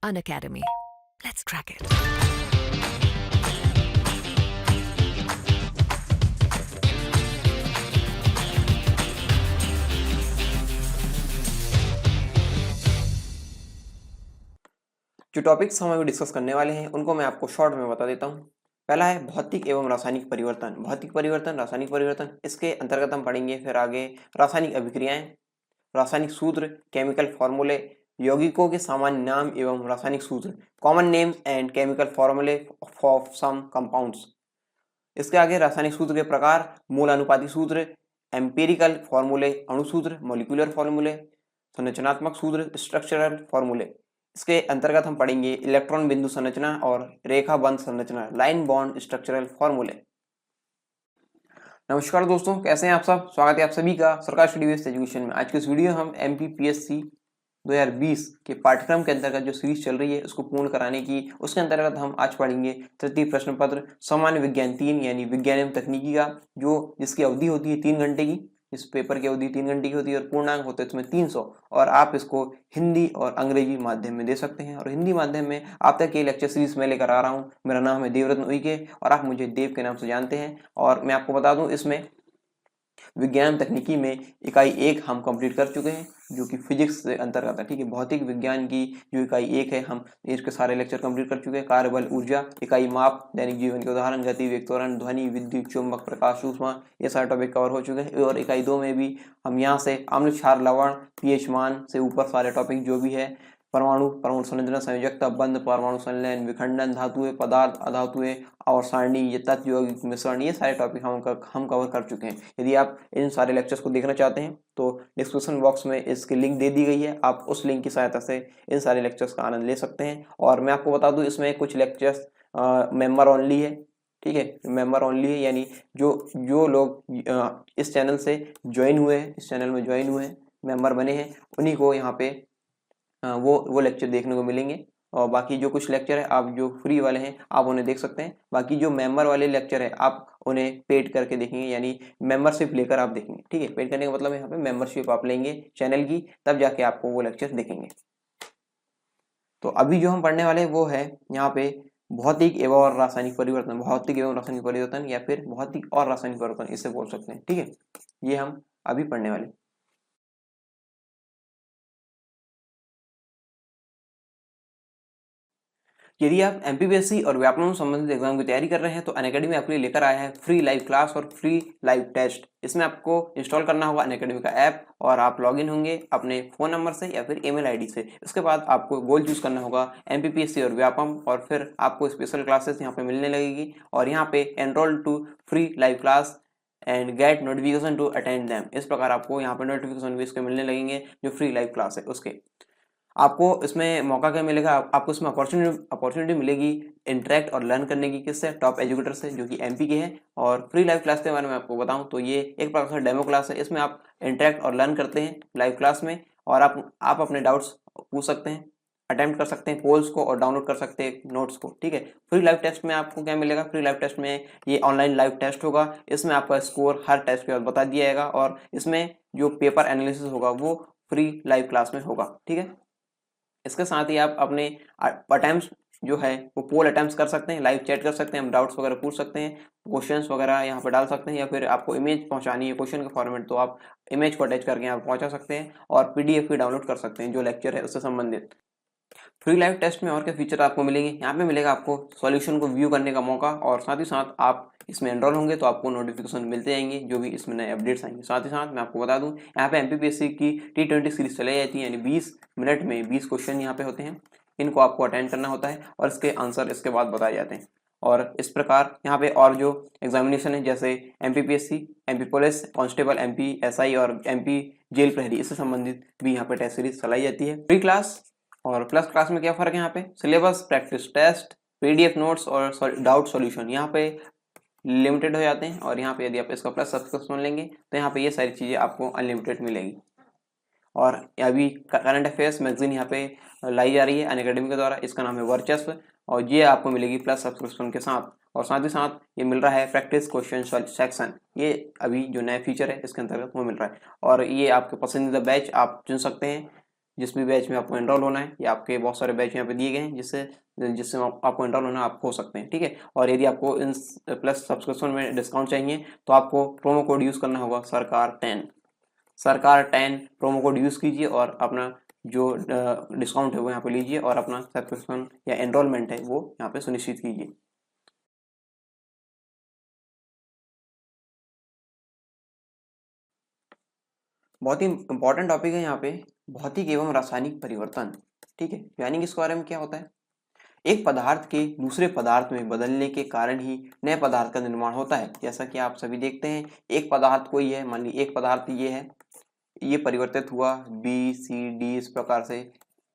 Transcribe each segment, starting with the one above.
Unacademy. Let's crack it. जो topics हम अभी डिस्कस करने वाले हैं उनको मैं आपको शॉर्ट में बता देता हूँ। पहला है भौतिक एवं रासायनिक परिवर्तन। भौतिक परिवर्तन, रासायनिक परिवर्तन, इसके अंतर्गत हम पढ़ेंगे फिर आगे रासायनिक अभिक्रियाएं, रासायनिक सूत्र, केमिकल फॉर्मूले, यौगिकों के सामान्य नाम एवं रासायनिक सूत्र, कॉमन नेम्स एंड केमिकल फॉर्मूले ऑफ सम कंपाउंड्स। इसके आगे रासायनिक सूत्र के प्रकार, मूल अनुपाती सूत्र, एम्पिरिकल फॉर्मूले, अणु सूत्र, मॉलिक्यूलर फॉर्मूले, संरचनात्मक सूत्र, स्ट्रक्चरल फॉर्मूले। इसके अंतर्गत हम पढ़ेंगे इलेक्ट्रॉन बिंदु संरचना और रेखा बंध संरचना, लाइन बॉन्ड स्ट्रक्चरल फॉर्मूले। नमस्कार दोस्तों, कैसे हैं आप सब। स्वागत है आप सभी का सरकार स्टडी बेस्ड एजुकेशन में। आज के इस वीडियो हम MPPSC 2020 के पाठ्यक्रम के अंतर्गत जो सीरीज चल रही है उसको पूर्ण कराने की, उसके अंतर्गत हम आज पढ़ेंगे तृतीय प्रश्न पत्र सामान्य विज्ञान 3 यानी विज्ञान एवं तकनीकी का, जो जिसकी अवधि होती है 3 घंटे की। इस पेपर की अवधि 3 घंटे की होती है और पूर्णांक होते हैं इसमें 300, और आप इसको हिंदी और अंग्रेजी माध्यम में दे सकते हैं। और हिंदी माध्यम में आप तक ये लेक्चर सीरीज में लेकर आ रहा हूँ। मेरा नाम है देवरत्न उइके और आप मुझे देव के नाम से जानते हैं। और मैं आपको बता दूं, इसमें विज्ञान तकनीकी में इकाई 1 हम कंप्लीट कर चुके हैं, जो कि फिजिक्स से अंतर्गत है। ठीक है, भौतिक विज्ञान की जो इकाई 1 है, हम इसके सारे लेक्चर कंप्लीट कर चुके हैं। कार्यबल, ऊर्जा, इकाई माप, दैनिक जीवन के उदाहरण, गति, वेग, त्वरण, ध्वनि, विद्युत, चुंबक, प्रकाश, ऊष्मा, ये सारे टॉपिक कवर हो चुके हैं। और इकाई 2 में भी हम यहाँ से अम्ल, क्षार, लवण, पीएच मान से ऊपर सारे टॉपिक जो भी है, परमाणु, परमाणु संरचना, संयोजकता, बंध, परमाणु संलयन, विखंडन, धातुएं, पदार्थ, अधातुएं और सारणी, ये तत्व, यौगिक मिश्रण, ये सारे टॉपिक हम कवर कर चुके हैं। यदि आप इन सारे लेक्चर्स को देखना चाहते हैं तो डिस्क्रिप्शन बॉक्स में इसकी लिंक दे दी गई है, आप उस लिंक की सहायता से इन सारे लेक्चर्स का आनंद ले सकते हैं। और मैं आपको बता दूं, इसमें कुछ लेक्चर्स मेंबर ओनली है। ठीक है, मेंबर ओनली है, यानी जो लोग इस चैनल से ज्वाइन हुए हैं, इस चैनल में ज्वाइन हुए हैं, मेंबर बने हैं, उन्हीं को यहाँ पे वो लेक्चर देखने को मिलेंगे। और बाकी जो कुछ लेक्चर है आप जो फ्री वाले हैं आप उन्हें देख सकते हैं। बाकी जो मेंबर वाले लेक्चर है आप उन्हें पेड करके देखेंगे, यानी मेंबरशिप लेकर आप देखेंगे। ठीक है, पेड करने का मतलब यहाँ पे मेंबरशिप आप लेंगे चैनल की, तब जाके आपको वो लेक्चर देखेंगे। तो अभी जो हम पढ़ने वाले हैं वो है यहाँ पे भौतिक एवं रासायनिक परिवर्तन। भौतिक एवं रासायनिक परिवर्तन या फिर भौतिक और रासायनिक परिवर्तन इसे बोल सकते हैं। ठीक है, ये हम अभी पढ़ने वाले। यदि आप MPPSC और व्यापमं संबंधित एग्जाम की तैयारी कर रहे हैं तो अनअकैडमी आपके लिए लेकर आया है फ्री लाइव क्लास और फ्री लाइव टेस्ट। इसमें आपको इंस्टॉल करना होगा अनअकैडमी का ऐप और आप लॉगिन होंगे अपने फ़ोन नंबर से या फिर ईमेल आईडी से। इसके बाद आपको गोल चूज़ करना होगा MPPSC और व्यापम, और फिर आपको स्पेशल क्लासेस यहाँ पे मिलने लगेगी। और यहाँ पे enrol to free live class and get notification to attend them, इस प्रकार आपको यहाँ पे नोटिफिकेशन भी इसके मिलने लगेंगे। जो फ्री लाइव क्लास है उसके आपको इसमें मौका क्या मिलेगा, आपको इसमें अपॉर्चुनिटी मिलेगी इंटरेक्ट और लर्न करने की। किससे? टॉप एजुकेटर से, जो कि MP के हैं। और फ्री लाइव क्लास के बारे में आपको बताऊं तो ये एक प्रकार से डेमो क्लास है। इसमें आप इंटरेक्ट और लर्न करते हैं लाइव क्लास में, और आप अपने डाउट्स पूछ सकते हैं, अटेम्प्ट कर सकते हैं पोल्स को और डाउनलोड कर सकते हैं नोट्स को। ठीक है, फ्री लाइव टेस्ट में आपको क्या मिलेगा, फ्री लाइव टेस्ट में ये ऑनलाइन लाइव टेस्ट होगा। इसमें आपका स्कोर हर टेस्ट के बाद बता दिया जाएगा, और इसमें जो पेपर एनालिसिस होगा वो फ्री लाइव क्लास में होगा। ठीक है, इसके साथ ही आप अपने अटेम्प्ट्स जो है वो पोल अटेम्प्ट्स कर सकते हैं, लाइव चैट कर सकते हैं, हम डाउट्स वगैरह पूछ सकते हैं, क्वेश्चंस वगैरह यहाँ पे डाल सकते हैं, या फिर आपको इमेज पहुंचानी है क्वेश्चन के फॉर्मेट तो आप इमेज को अटैच करके यहाँ पहुंचा सकते हैं, और PDF भी डाउनलोड कर सकते हैं जो लेक्चर है उससे संबंधित। फ्री लाइव टेस्ट में और क्या फीचर आपको मिलेंगे, यहाँ पे मिलेगा आपको सॉल्यूशन को व्यू करने का मौका, और साथ ही साथ आप इसमें एनरोल होंगे तो आपको नोटिफिकेशन मिलते जाएंगे जो भी इसमें नए अपडेट्स आएंगे। साथ ही साथ मैं आपको बता दूं, यहाँ पे MPPSC की T20 सीरीज चलाई जाती है, यानी 20 मिनट में 20 क्वेश्चन यहाँ पे होते हैं। इनको आपको अटेंड करना होता है और इसके आंसर इसके बाद बताए जाते हैं। और इस प्रकार यहाँ पे और जो एग्जामिनेशन है, जैसे MPPSC, MP police, constable, MP SI और MP जेल प्रहरी, इससे संबंधित भी यहाँ पे टेस्ट सीरीज चलाई जाती है। फ्री क्लास और प्लस क्लास में क्या फर्क है, यहाँ पे syllabus, practice test, PDF notes और डाउट सॉल्यूशन यहाँ पे लिमिटेड हो जाते हैं। और यहाँ पे यदि आप इसका प्लस सब्सक्रिप्शन लेंगे तो यहाँ पे ये सारी चीज़ें आपको अनलिमिटेड मिलेगी। और अभी करंट अफेयर्स मैगजीन यहाँ पे लाई जा रही है अनअकैडमी के द्वारा, इसका नाम है वर्चस्व, और ये आपको मिलेगी प्लस सब्सक्रिप्शन के साथ। और साथ ही साथ ये मिल रहा है प्रैक्टिस क्वेश्चन सेक्शन, ये अभी जो नया फीचर है इसके अंतर्गत वो मिल रहा है। और ये आपके पसंदीदा बैच आप चुन सकते हैं, जिस भी बैच में आपको एनरोल होना है, या आपके बहुत सारे बैच यहाँ पे दिए गए हैं जिससे जिससे आपको एनरोल होना आप हो सकते हैं, ठीक है। और यदि आपको इन प्लस सब्सक्रिप्शन में डिस्काउंट चाहिए तो आपको प्रोमो कोड यूज़ करना होगा सरकार10 प्रोमो कोड यूज़ कीजिए और अपना जो डिस्काउंट है वो यहाँ पे लीजिए और अपना सब्सक्रिप्शन या एनरोलमेंट है वो यहाँ पे सुनिश्चित कीजिए। बहुत ही इंपॉर्टेंट टॉपिक है यहाँ पे, भौतिक एवं रासायनिक परिवर्तन, ठीक है। यानी कि इसके बारे में क्या होता है, एक पदार्थ के दूसरे पदार्थ में बदलने के कारण ही नए पदार्थ का निर्माण होता है। जैसा कि आप सभी देखते हैं, एक पदार्थ कोई है, मान लीजिए एक पदार्थ ये है, ये परिवर्तित हुआ बी सी डी, इस प्रकार से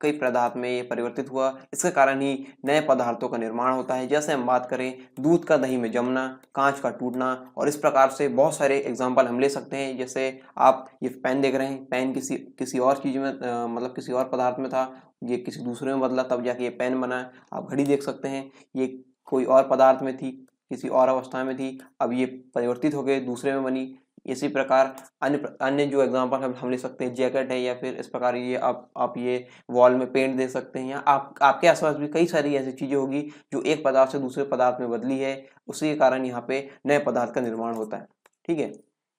कई पदार्थ में ये परिवर्तित हुआ, इसके कारण ही नए पदार्थों का निर्माण होता है। जैसे हम बात करें दूध का दही में जमना, कांच का टूटना, और इस प्रकार से बहुत सारे एग्जाम्पल हम ले सकते हैं। जैसे आप ये पेन देख रहे हैं, पेन किसी और चीज़ में मतलब किसी और पदार्थ में था, ये किसी दूसरे में बदला तब जाके ये पेन बना। आप घड़ी देख सकते हैं, ये कोई और पदार्थ में थी, किसी और अवस्था में थी, अब ये परिवर्तित हो गए दूसरे में बनी। इसी प्रकार अन्य अन्य जो एग्जांपल हम ले सकते हैं, जैकेट है, या फिर इस प्रकार ये आप ये वॉल में पेंट दे सकते हैं, या आपके आसपास भी कई सारी ऐसी चीज़ें होगी जो एक पदार्थ से दूसरे पदार्थ में बदली है, उसी के कारण यहाँ पे नए पदार्थ का निर्माण होता है, ठीक है।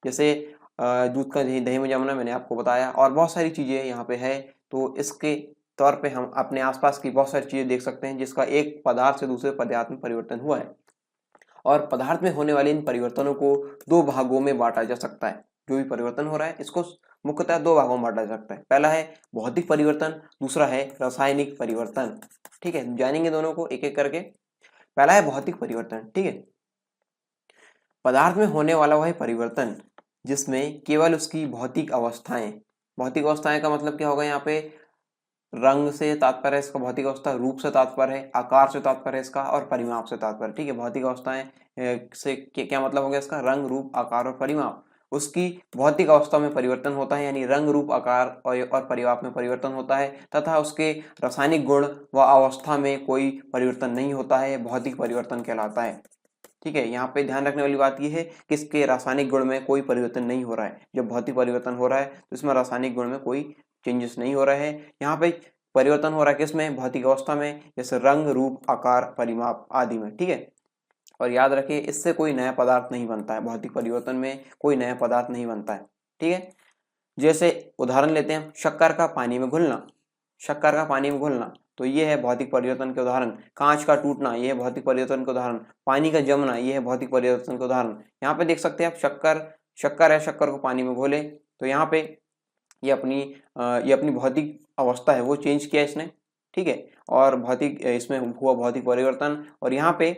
जैसे दूध का दही में जमना मैंने आपको बताया, और बहुत सारी चीज़ें यहाँ पे है। तो इसके तौर पे हम अपने आसपास की बहुत सारी चीज़ें देख सकते हैं जिसका एक पदार्थ से दूसरे पदार्थ में परिवर्तन हुआ है। और पदार्थ में होने वाले इन परिवर्तनों को दो भागों में बांटा जा सकता है। जो भी परिवर्तन हो रहा है इसको मुख्यतः दो भागों में बांटा जा सकता है। पहला है भौतिक परिवर्तन, दूसरा है रासायनिक परिवर्तन, ठीक है। जानेंगे दोनों को एक एक करके। पहला है भौतिक परिवर्तन, ठीक है। पदार्थ में होने वाला वह परिवर्तन जिसमें केवल उसकी भौतिक अवस्थाएं का मतलब क्या होगा, यहाँ पे रंग से तात्पर्य है इसका, भौतिक अवस्था, रूप से तात्पर्य है, आकार से तात्पर्य है इसका, और परिमाप से तात्पर्य, ठीक है। भौतिक अवस्थाएं से क्या मतलब हो गया इसका, रंग, रूप, आकार और परिमाप। उसकी भौतिक अवस्था में परिवर्तन होता है, यानी रंग, रूप, आकार और परिमाप में परिवर्तन होता है, तथा उसके रासायनिक गुण व अवस्था में कोई परिवर्तन नहीं होता है, भौतिक परिवर्तन कहलाता है, ठीक है। यहाँ पे ध्यान रखने वाली बात यह है कि इसके रासायनिक गुण में कोई परिवर्तन नहीं हो रहा है। जब भौतिक परिवर्तन हो रहा है तो इसमें रासायनिक गुण में कोई चेंजेस नहीं हो रहे हैं। यहाँ पे परिवर्तन हो रहा है किसमें, भौतिक अवस्था में, जैसे रंग, रूप, आकार, परिमाप आदि में, ठीक है। और याद रखिए इससे कोई नया पदार्थ नहीं बनता है, भौतिक परिवर्तन में कोई नया पदार्थ नहीं बनता है, ठीक है। जैसे उदाहरण लेते हैं, शक्कर का पानी में घुलना, तो ये है भौतिक परिवर्तन के उदाहरण। कांच का टूटना, ये है भौतिक परिवर्तन के उदाहरण। पानी का जमना, ये है भौतिक परिवर्तन के उदाहरण। यहाँ पे देख सकते हैं आप, शक्कर है, शक्कर को पानी में घोले तो यहाँ पे ये अपनी भौतिक अवस्था है वो चेंज किया इसने, ठीक है। और इसमें हुआ भौतिक परिवर्तन। और यहाँ पे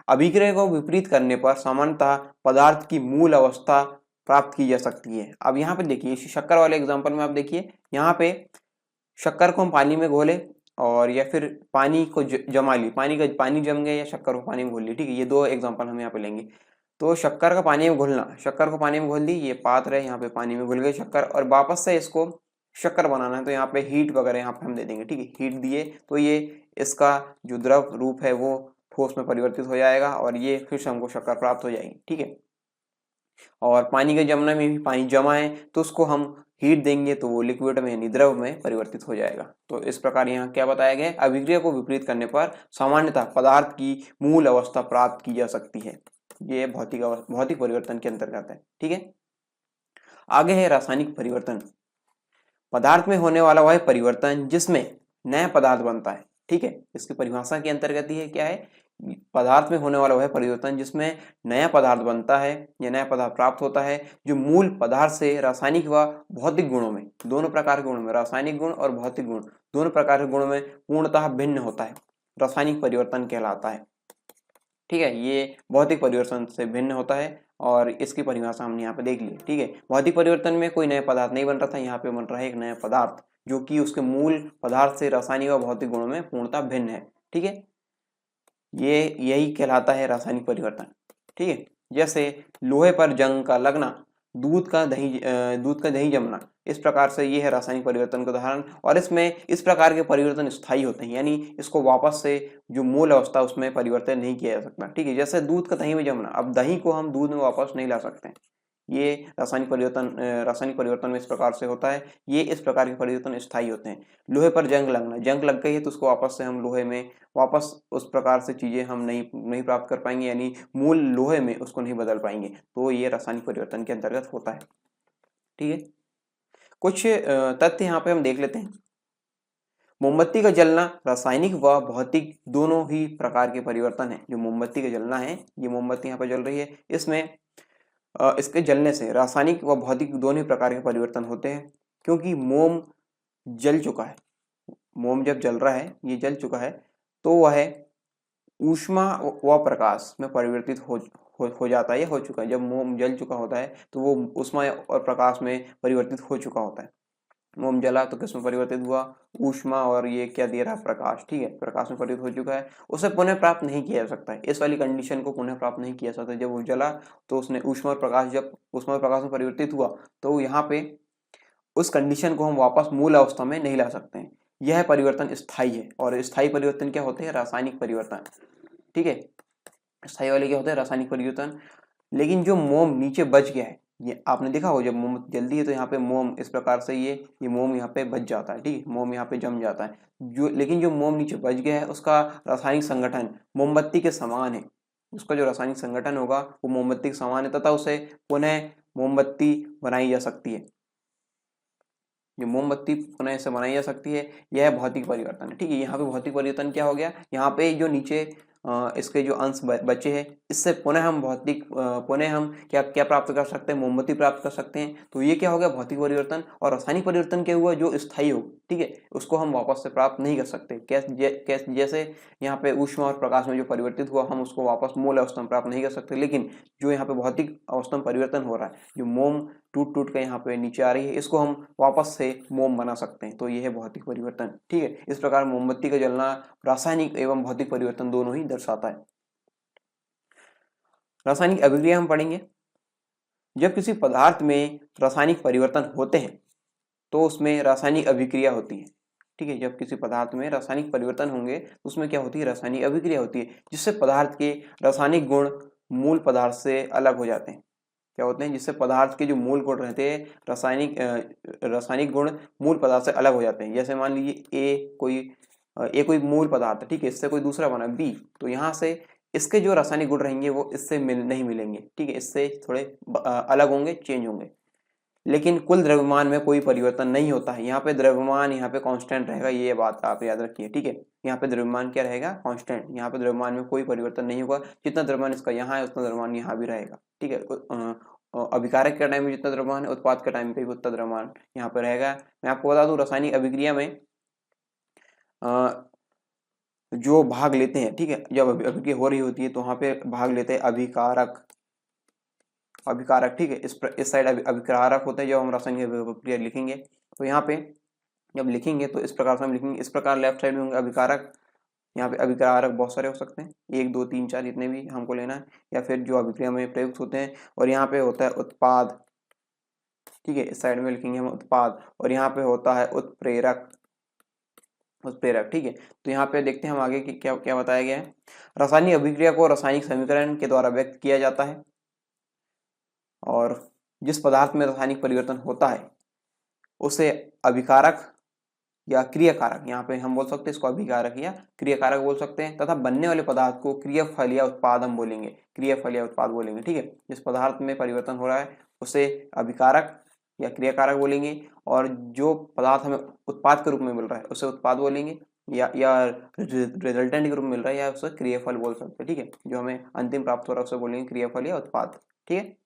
अभिक्रिया को विपरीत करने पर सामान्यतः पदार्थ की मूल अवस्था प्राप्त की जा सकती है। अब यहाँ पे देखिए, शक्कर वाले एग्जांपल में आप देखिए, यहाँ पे शक्कर को हम पानी में घोले और या फिर पानी को जमा ली, पानी जम गया या शक्कर को पानी में घोल ली, ठीक है। ये दो एग्जांपल हम यहाँ पे लेंगे। तो शक्कर को पानी में घोल दी, ये पात्र है, यहाँ पे पानी में घुल गई शक्कर, और वापस से इसको शक्कर बनाना है तो यहाँ पे हीट वगैरह यहाँ पे हम दे देंगे, ठीक है। हीट दिए तो ये इसका जो द्रव रूप है वो ठोस में परिवर्तित हो जाएगा और ये फिर से हमको शक्कर प्राप्त हो जाएगी, ठीक है। और पानी के जमने में भी पानी जमा है तो उसको हम हीट देंगे तो वो लिक्विड में यानी द्रव में परिवर्तित हो जाएगा। तो इस प्रकार यहाँ क्या बताया गया है, अभिक्रिया को विपरीत करने पर सामान्यतः पदार्थ की मूल अवस्था प्राप्त की जा सकती है। ये भौतिक परिवर्तन के अंतर्गत है, ठीक है। आगे है रासायनिक परिवर्तन। पदार्थ में होने वाला वह परिवर्तन जिसमें नया पदार्थ बनता है, ठीक है। इसकी परिभाषा के अंतर्गत ही है क्या है, पदार्थ में होने वाला वह परिवर्तन जिसमें नया पदार्थ बनता है या नया पदार्थ प्राप्त होता है जो मूल पदार्थ से रासायनिक व भौतिक गुणों में, दोनों प्रकार के गुणों में, रासायनिक गुण और भौतिक गुण दोनों प्रकार के गुणों में पूर्णतः भिन्न होता है, रासायनिक परिवर्तन कहलाता है, ठीक है। ये भौतिक परिवर्तन से भिन्न होता है और इसकी परिभाषा हमने यहाँ पे देख ली, ठीक है। भौतिक परिवर्तन में कोई नया पदार्थ नहीं बन रहा था, यहाँ पे बन रहा है एक नया पदार्थ जो कि उसके मूल पदार्थ से रासायनिक और भौतिक गुणों में पूर्णतः भिन्न है, ठीक है। यही कहलाता है रासायनिक परिवर्तन, ठीक है। जैसे लोहे पर जंग का लगना, दूध का दही जमना, इस प्रकार से ये है रासायनिक परिवर्तन का उदाहरण। और इसमें इस प्रकार के परिवर्तन स्थायी होते हैं, यानी इसको वापस से जो मूल अवस्था उसमें परिवर्तन नहीं किया जा सकता, ठीक है। जैसे दूध का दही में जमना, अब दही को हम दूध में वापस नहीं ला सकते, ये रासायनिक परिवर्तन में इस प्रकार से होता है। ये इस प्रकार के परिवर्तन स्थायी होते हैं। लोहे पर जंग लगना, जंग लग गई है तो उसको वापस से हम लोहे में वापस उस प्रकार से चीजें हम नहीं प्राप्त कर पाएंगे, यानी मूल लोहे में उसको नहीं बदल पाएंगे, तो ये रासायनिक परिवर्तन के अंतर्गत होता है। ठीक है, कुछ तथ्य यहाँ पे हम देख लेते हैं। मोमबत्ती का जलना रासायनिक व भौतिक दोनों ही प्रकार के परिवर्तन है। जो मोमबत्ती का जलना है, ये मोमबत्ती यहाँ पर जल रही है, इसमें इसके जलने से रासायनिक व भौतिक दोनों ही प्रकार के परिवर्तन होते हैं, क्योंकि मोम जल चुका है। मोम जब जल रहा है, ये जल चुका है, तो वह ऊष्मा व प्रकाश में परिवर्तित हो जाता है या हो चुका है। जब मोम जल चुका होता है तो वो ऊष्मा और प्रकाश में परिवर्तित हो चुका होता है। मोम जला तो किस में परिवर्तित हुआ? ऊष्मा, और ये क्या दे रहा है? प्रकाश। ठीक है, प्रकाश में परिवर्तित हो चुका है, उसे पुनः प्राप्त नहीं किया जा सकता है। इस वाली कंडीशन को पुनः प्राप्त नहीं किया जा सकता। जब वो जला तो उसने ऊष्मा और प्रकाश, जब ऊष्मा और प्रकाश में परिवर्तित हुआ तो यहाँ पे उस कंडीशन को हम वापस मूल अवस्था में नहीं ला सकते हैं। यह परिवर्तन स्थायी है, और स्थायी परिवर्तन क्या होते हैं? रासायनिक परिवर्तन। ठीक है, स्थायी वाले क्या होते हैं? रासायनिक परिवर्तन। लेकिन जो मोम नीचे बच गया है, ये आपने देखा हो, जब मोमबत्ती जलती है तो यहाँ पे मोम इस प्रकार से ये मोम यहाँ पे बच जाता है। ठीक है, मोम यहाँ पे जम जाता है। लेकिन जो मोम नीचे बच गया है उसका रासायनिक संगठन मोमबत्ती के समान है। उसका जो रासायनिक संगठन होगा वो मोमबत्ती के समान है, तथा उसे पुनः मोमबत्ती बनाई जा सकती है। जो मोमबत्ती पुनः से बनाई जा सकती है, यह भौतिक परिवर्तन है। ठीक है, यहाँ पे भौतिक परिवर्तन क्या हो गया? यहाँ पे जो नीचे इसके जो अंश बचे हैं, इससे पुनः हम क्या क्या प्राप्त कर सकते हैं? मोमबत्ती प्राप्त कर सकते हैं। तो ये क्या हो गया? भौतिक परिवर्तन। और रासायनिक परिवर्तन क्या हुआ? जो स्थायी हो, ठीक है, उसको हम वापस से प्राप्त नहीं कर सकते। जैसे यहाँ पे ऊष्मा और प्रकाश में जो परिवर्तित हुआ, हम उसको वापस मूल अवस्था में प्राप्त नहीं कर सकते। लेकिन जो यहाँ पे भौतिक अवस्था में परिवर्तन हो रहा है, जो मोम टूट टूट के यहाँ पे नीचे आ रही है, इसको हम वापस से मोम बना सकते हैं। तो ये है भौतिक परिवर्तन। ठीक है, इस प्रकार मोमबत्ती का जलना रासायनिक एवं भौतिक परिवर्तन दोनों ही दर्शाता है। रासायनिक अभिक्रिया हम पढ़ेंगे। जब किसी पदार्थ में रासायनिक परिवर्तन होते हैं तो उसमें रासायनिक अभिक्रिया होती है। ठीक है, जब किसी पदार्थ में रासायनिक परिवर्तन होंगे तो उसमें क्या होती है? रासायनिक अभिक्रिया होती है, जिससे पदार्थ के रासायनिक गुण मूल पदार्थ से अलग हो जाते हैं। क्या होते हैं? जिससे पदार्थ के जो मूल गुण रहते हैं, रासायनिक गुण मूल पदार्थ से अलग हो जाते हैं। जैसे मान लीजिए ए कोई मूल पदार्थ है, ठीक है, इससे कोई दूसरा बना बी, तो यहाँ से इसके जो रासायनिक गुण रहेंगे वो इससे नहीं मिलेंगे। ठीक है, इससे थोड़े अलग होंगे, चेंज होंगे। लेकिन कुल द्रव्यमान में कोई परिवर्तन नहीं होता है। यहाँ पे द्रव्यमान यहाँ पे कांस्टेंट रहेगा, ये बात आप याद रखिए। ठीक है, यहाँ पे द्रव्यमान क्या रहेगा? कांस्टेंट। यहाँ पे द्रव्यमान में कोई परिवर्तन नहीं होगा। जितना द्रव्यमान इसका यहाँ है उतना द्रव्यमान यहाँ भी रहेगा। ठीक है, अभिकारक के टाइम में जितना द्रव्यमान है, उत्पाद के टाइम पे भी उतना द्रव्यमान यहाँ पे रहेगा। मैं आपको बता दूं, रासायनिक अभिक्रिया में जो भाग लेते हैं, ठीक है, जब अभिक्रिया हो रही होती है तो वहाँ पे भाग लेते हैं अभिकारक। ठीक है, इस साइड अभिकारक होते हैं। जब हम रासायनिक अभिक्रिया लिखेंगे तो यहाँ पे जब लिखेंगे तो इस प्रकार से हम लिखेंगे। इस प्रकार लेफ्ट साइड में होंगे अभिकारक। यहाँ पे अभिकारक बहुत सारे हो सकते हैं, 1 2 3 4 जितने भी हमको लेना है, या फिर जो अभिक्रिया में प्रयुक्त होते हैं। और यहाँ पे होता है उत्पाद। ठीक है, इस साइड में लिखेंगे हम उत्पाद। और यहाँ पे होता है उत्प्रेरक। ठीक है, तो यहाँ पे देखते हैं हम आगे कि क्या क्या बताया गया है। रासायनिक अभिक्रिया को रासायनिक समीकरण के द्वारा व्यक्त किया जाता है, और जिस पदार्थ में रासायनिक परिवर्तन होता है उसे अभिकारक या क्रियाकारक, यहाँ पे हम बोल सकते हैं इसको अभिकारक या क्रियाकारक बोल सकते हैं, तथा बनने वाले पदार्थ को क्रियाफल या उत्पाद हम बोलेंगे। क्रियाफल या उत्पाद बोलेंगे। ठीक है, जिस पदार्थ में परिवर्तन हो रहा है उसे अभिकारक या क्रियाकारक बोलेंगे, और जो पदार्थ हमें उत्पाद के रूप में मिल रहा है उसे उत्पाद बोलेंगे, या रिजल्टेंट के रूप में मिल रहा है, या उसे क्रियाफल बोल सकते हैं। ठीक है, जो हमें अंतिम प्राप्त हो रहा है उसे बोलेंगे क्रियाफल या उत्पाद। ठीक है,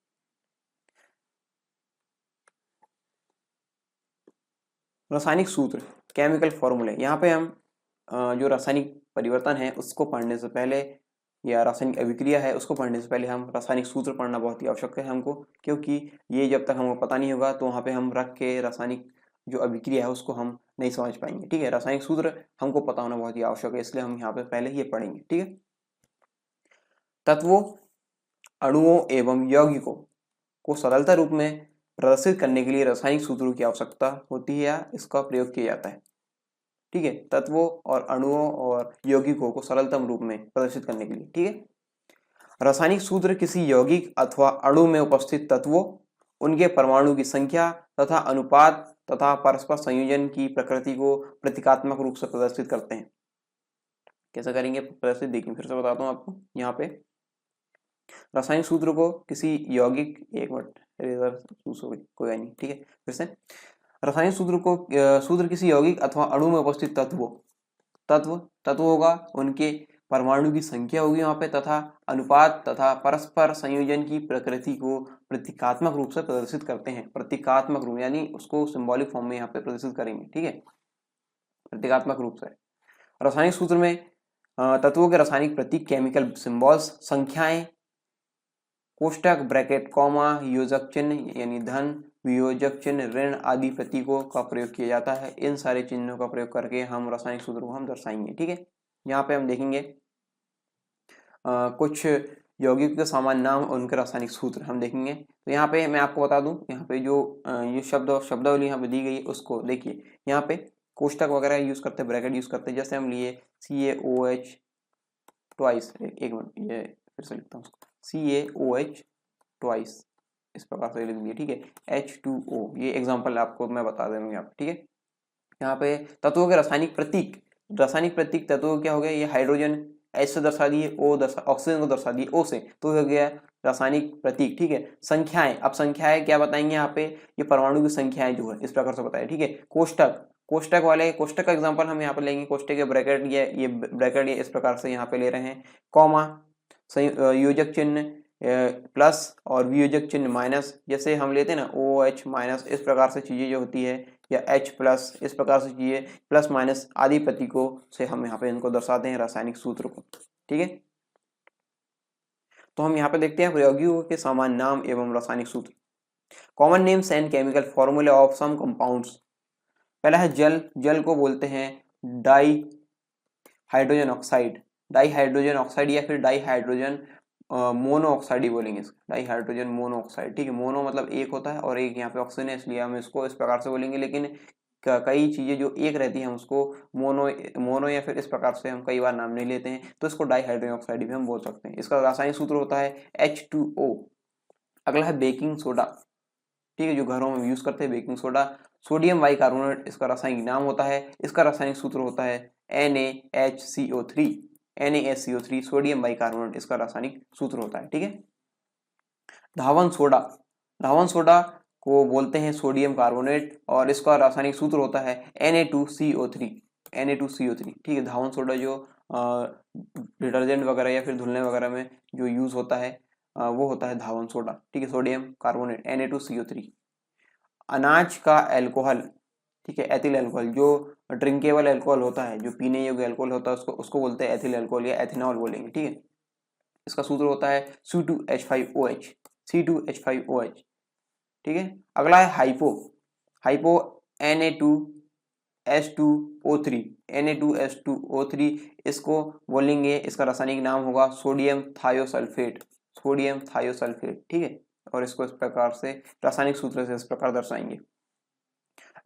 रासायनिक सूत्र, केमिकल फॉर्मूले। यहाँ पे हम जो रासायनिक परिवर्तन है उसको पढ़ने से पहले, या रासायनिक अभिक्रिया है उसको पढ़ने से पहले, हम रासायनिक सूत्र पढ़ना बहुत ही आवश्यक है हमको, क्योंकि ये जब तक हमको पता नहीं होगा तो वहाँ पे हम रख के रासायनिक जो अभिक्रिया है उसको हम नहीं समझ पाएंगे। ठीक है, रासायनिक सूत्र हमको पता होना बहुत ही आवश्यक है, इसलिए हम यहाँ पे पहले ये पढ़ेंगे। ठीक है, तत्वों, अणुओं एवं यौगिकों को सरलता रूप में प्रदर्शित करने के लिए रासायनिक सूत्रों की आवश्यकता होती है या इसका प्रयोग किया जाता है। ठीक है, तत्वों और अणुओं और यौगिकों को सरलतम रूप में प्रदर्शित करने के लिए। ठीक है, रासायनिक सूत्र किसी यौगिक अथवा अणु में उपस्थित तत्वों उनके परमाणु की संख्या तथा अनुपात तथा परस्पर संयोजन की प्रकृति को प्रतीकात्मक रूप से प्रदर्शित करते हैं। कैसे करेंगे प्रदर्शित, देखिए फिर से बताता हूँ आपको। यहाँ पे रासायनिक सूत्र को किसी यौगिक, एक मिनट कोई नहीं, ठीक है फिर से। रासायनिक सूत्र को सूत्र किसी यौगिक अथवा अणु में उपस्थित तत्व होगा, उनके परमाणु की संख्या होगी वहां पे, तथा अनुपात तथा परस्पर संयोजन की प्रकृति को प्रतीकात्मक रूप से प्रदर्शित करते हैं। प्रतीकात्मक रूप यानी उसको सिंबॉलिक फॉर्म में यहाँ पे प्रदर्शित करेंगे, ठीक है, प्रतीकात्मक रूप से। रासायनिक सूत्र में तत्वों के रासायनिक प्रतीक, केमिकल सिंबल्स, संख्याएं, कोष्टक, ब्रैकेट, कॉमा, योजक चिन्ह यानी धन, वियोजक चिन्ह, ऋण आदि प्रतीकों का प्रयोग किया जाता है। इन सारे चिन्हों का प्रयोग करके हम रासायनिक सूत्र को हम दर्शाएंगे, ठीक है। यहाँ पे हम देखेंगे कुछ यौगिक के सामान्य नाम और उनके रासायनिक सूत्र हम देखेंगे। तो यहाँ पे मैं आपको बता दूं, यहाँ पे जो ये शब्दावली यहाँ पे दी गई है उसको देखिए। यहाँ पे कोष्टक वगैरह यूज करते हैं, ब्रैकेट यूज करते हैं। जैसे हम लिए CaOH ट्वाइस, एक मिनट ये फिर से लिखता हूँ, CaOH ट्वाइस, इस प्रकार से लिख दिए, ठीक है। H2O, ये एग्जाम्पल आपको मैं बता दे रहा हूँ यहाँ पे, ठीक है। यहाँ पे तत्वों के रासायनिक प्रतीक तत्वों क्या हो गया, ये हाइड्रोजन H से दर्शा दिए, ऑक्सीजन को दर्शा दिए O से, तो हो गया रासायनिक प्रतीक, ठीक है। संख्याएं, अब संख्याएं क्या बताएंगे यहाँ पे, ये परमाणु की संख्याएं जो है इस प्रकार से बताया, ठीक है। कोष्टक का एग्जांपल हम यहाँ पे लेंगे, कोष्टक के ब्रैकेट, ये ब्रैकेट ये इस प्रकार से यहाँ पे ले रहे हैं। कॉमा, योजक चिन्ह प्लस और वियोजक चिन्ह माइनस, जैसे हम लेते हैं ना OH माइनस, इस प्रकार से चीजें जो होती है, या H प्लस, इस प्रकार से चीजें प्लस माइनस आदि प्रतीकों से हम यहाँ पे इनको दर्शाते हैं रासायनिक सूत्र को, ठीक है। तो हम यहाँ पे देखते हैं यौगिकों के सामान्य नाम एवं रासायनिक सूत्र। कॉमन नेम्स एंड केमिकल फॉर्मूले ऑफ सम कंपाउंड्स। पहला है जल को बोलते हैं डाई हाइड्रोजन ऑक्साइड या फिर डाई हाइड्रोजन मोनो ऑक्साइड ही बोलेंगे इसका, डाई हाइड्रोजन मोनो ऑक्साइड, ठीक है। मोनो मतलब एक होता है और एक यहाँ पे ऑक्सीजन है, इसलिए हम इसको इस प्रकार से बोलेंगे। लेकिन कई चीजें जो एक रहती है हम उसको मोनो या फिर इस प्रकार से हम कई बार नाम नहीं लेते हैं, तो इसको डाई हाइड्रोजन ऑक्साइड भी हम बोल सकते हैं। इसका रासायनिक सूत्र होता है H2O। अगला है बेकिंग सोडा, ठीक है, जो घरों में यूज करते हैं बेकिंग सोडा। सोडियम बाइकार्बोनेट इसका रासायनिक नाम होता है। इसका रासायनिक सूत्र होता है NaHCO3 सोडियम बाइकार्बोनेट इसका रासायनिक सूत्र होता है, ठीक है। धावन सोडा को बोलते हैं सोडियम कार्बोनेट और इसका रासायनिक सूत्र होता है Na2CO3, ठीक है। धावन सोडा जो डिटर्जेंट वगैरह या फिर धुलने वगैरह में जो यूज होता है वो होता है धावन सोडा, ठीक है, सोडियम कार्बोनेट Na2CO3। अनाज का एल्कोहल, ठीक है, एथिल अल्कोहल, जो ड्रिंकेबल अल्कोहल होता है, जो पीने योग्य अल्कोहल होता है उसको बोलते हैं एथिल अल्कोहल या एथेनॉल बोलेंगे, ठीक है। इसका सूत्र होता है C2H5OH, ठीक है। अगला है हाइपो Na2S2O3, इसको बोलेंगे, इसका रासायनिक नाम होगा सोडियम थायोसल्फेट, ठीक है। और इसको इस प्रकार से रासायनिक सूत्र से इस प्रकार दर्शाएंगे।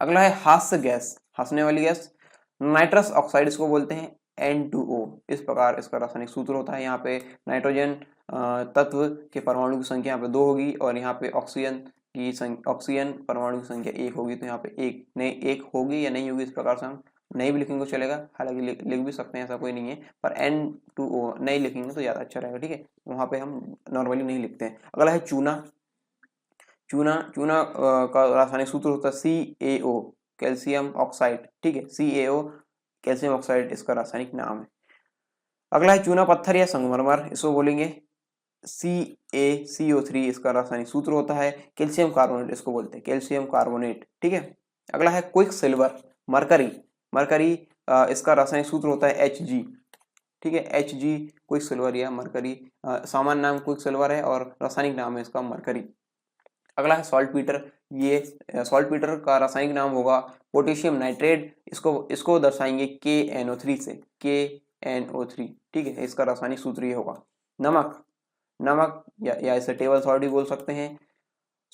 अगला है हास्य गैस, हंसने वाली गैस, नाइट्रस ऑक्साइड इसको बोलते हैं N2O, इस प्रकार इसका रासायनिक सूत्र होता है। यहाँ पे नाइट्रोजन तत्व के परमाणु की संख्या यहाँ पे 2 होगी और यहाँ पे ऑक्सीजन परमाणु की संख्या 1 होगी, तो यहाँ पे एक होगी या नहीं होगी, इस प्रकार से हम नहीं भी लिखेंगे तो चलेगा, हालांकि लिख भी सकते हैं, ऐसा कोई नहीं है, पर N2O नहीं लिखेंगे तो ज़्यादा अच्छा रहेगा, ठीक है। वहाँ पे हम नॉर्मली नहीं लिखते हैं। अगला है चूना का रासायनिक सूत्र होता है CaO, कैल्शियम ऑक्साइड, ठीक है, CaO कैल्शियम ऑक्साइड इसका रासायनिक नाम है। अगला है चूना पत्थर या संगमरमर, इसको बोलेंगे CaCO3, इसका रासायनिक सूत्र होता है कैल्शियम कार्बोनेट, इसको बोलते हैं कैल्शियम कार्बोनेट, ठीक है। अगला है क्विक सिल्वर, मरकरी, इसका रासायनिक सूत्र होता है Hg, ठीक है, Hg क्विक सिल्वर या मरकरी, सामान्य नाम क्विक सिल्वर है और रासायनिक नाम है इसका मरकरी। अगला है सॉल्टपीटर, ये सॉल्टपीटर का रासायनिक नाम होगा पोटेशियम नाइट्रेट, इसको दर्शाएंगे KNO3 से, ठीक है, इसका रासायनिक सूत्र ये होगा। नमक या इसे टेबल सॉल्ट भी बोल सकते हैं,